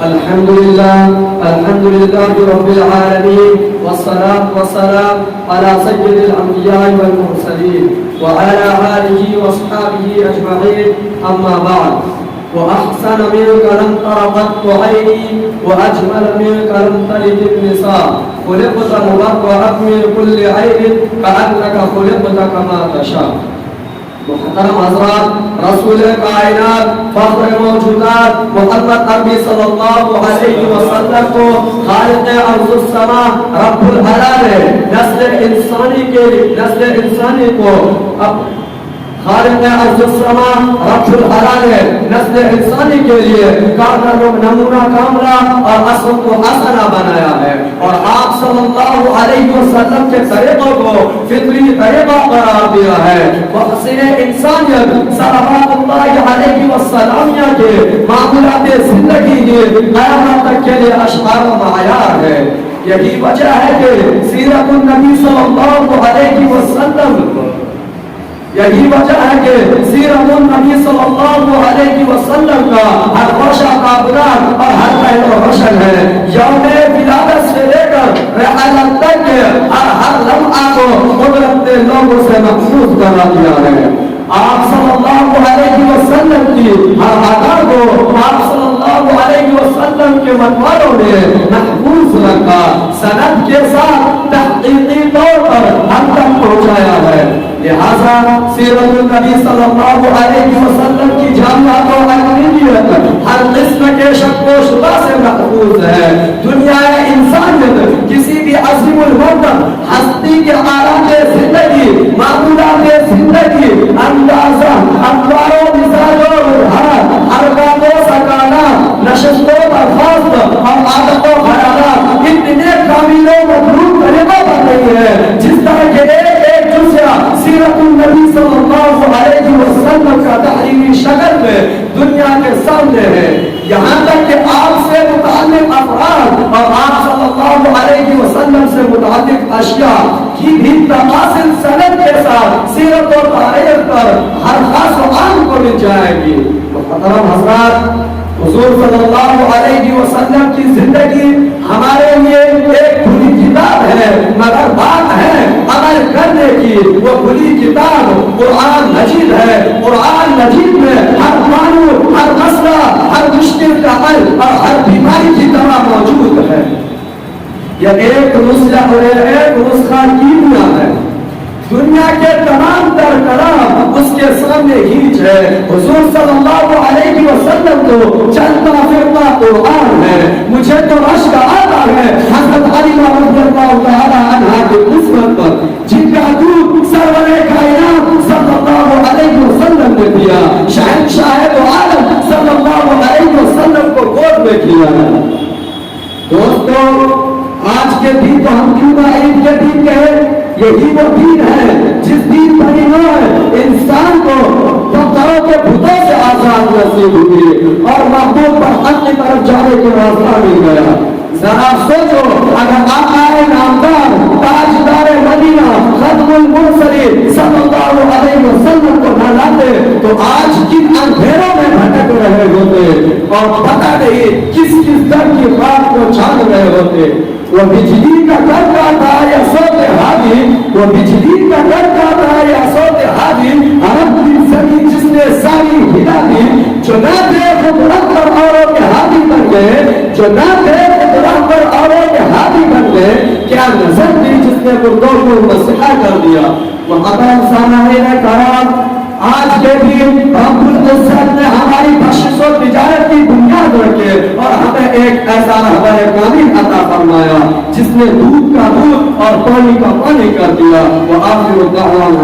الحمد لله رب العالمين، والصلاة والسلام على سيد الأنبياء والمرسلين وعلى آله وأصحابه أجمعين، أما بعد. وأحسن منك لم تر قط عيني، وأجمل منك لم تلد النساء، خلقت مبرأ من كل عيب كأنك خلقت كما تشاء. محترم حضرات، رسول کائنات فخر موجودات محمد عربی صلی اللہ علیہ وسلم کو خالق ارض السماء رب العالمین ہے نسل انسانی کو خالق ارض السماء رب العالمین ہے نسل انسانی کے لیے نمونہ کاملہ اور اسوۃ حسنہ بنایا ہے، اور آپ صلی اللہ علیہ وسلم کے طریقوں کو فطری طریقہ قرار دیا ہے۔ وحسن انسانیت صلوات اللہ علیہ وسلم کے معمولات زندگی کے قیامت تک کے لیے اشعار و معیار ہے۔ یہی وجہ ہے کہ سیرت النبی صلی اللہ علیہ وسلم کا ہر روشہ کابلات اور ہر پہلو روشن ہے۔ یوم ولادت سے لے کر رحلت تک کے ہر لمحہ کو قدرت نے لوگوں سے محفوظ کرا دیا ہے۔ آپ صلی اللہ علیہ وسلم کی ہر ادا کو آپ صلی اللہ علیہ وسلم کے متوالوں نے محفوظ رکھا، سند کے ساتھ تحقیقی طور پر ہم تک پہنچایا ہے۔ لہذا سیرت النبی صلی اللہ علیہ وسلم کی جامعات و علمیت ہر قسم کے شک و شبہ سے محفوظ ہے۔ دنیا انسانیت کسی بھی عظیم الوطن ہستی کے آلات زندگی، معمولات زندگی، اندازہ، انوار و مزاج و روحان، حرکات و سکانات، نشست و برخاست اور عادت و خیالات اتنے کامل و مطلوب طریقہ بن رہی ہے جس طرح کے ایک جزیہ سیرت النبی صلی اللہ علیہ وسلم کا تحریری شکل میں دنیا کے سامنے ہے۔ یہاں تک کہ آپ سے متعلق افراد اور آپ صلی اللہ علیہ وسلم سے متعلق اشیاء کی بھی تفاصیل سند کے ساتھ سیرت و تاریخ پر ہر خاص و عام کو مل جائے گی۔ محترم حضرات، حضور صلی اللہ علیہ وسلم کی زندگی ہمارے لیے ایک کھلی کتاب ہے، مگر بات ہے عمل کرنے کی۔ وہ کھلی کتاب قرآن مجید ہے۔ قرآن مجید میں ہر قانون، ہر مسئلہ، ہر مشکل کا حل اور ہر بیماری کی دوا موجود ہے۔ یہ ایک نسخہ کیمیا ہے۔ دنیا کے تمام تر کلام اس کے سامنے ہیچ ہے۔ حضور صلی اللہ علیہ وسلم تو چلتا پھرتا قرآن ہے۔ مجھے تو رشک آتا ہے حضرت علی رضی اللہ تعالی عنہ کی قسمت پر، جن کا دودھ سرور کائنات صلی اللہ علیہ وسلم نے دیا، شہنشاہ دو عالم صلی اللہ علیہ وسلم کو گود میں کیا ہے۔ دوستو، آج کے دن تو ہم کیوں نہ عید کے دن کہیں، یہی وہ دین ہے جس دین پر ایمان انسان کو پتھروں کے بتوں سے آزاد نصیب ہوئی اور محبوب پر حق کی طرف جانے کے راستہ مل گیا۔ ذرا سوچو، اگر آقا نامدار تاجدار مدینہ ختم المرسلین صلی اللہ علیہ وسلم کو نہ لاتے تو آج کن اندھیروں میں بھٹک رہے ہوتے اور پتہ نہیں کس در کی بات کو چھان رہے ہوتے۔ وہ بجلی کا کڑکا تھا یا صوت ہادی، وہ بجلی کا کڑکا تھا یا صوت ہادی، عرب کی زمین جس نے ساری ہلا دی، جو نہ تھے خود رہبر اوروں کے ہادی بن گئے، جو نہ تھے خود رہبر اوروں کے ہادی بن گئے۔ کیا نظر تھی جس نے مردوں کو مسیحا کر دیا۔ محترم سامعین کرام، آج کے دن رب العزت نے ہماری بخشش و تجارت کی بنیاد رکھے اور ہمیں ایک ایسا رہبر کامل عطا فرمایا جس نے دودھ کا دودھ اور پانی کا پانی کر دیا۔ وآخر دعوانا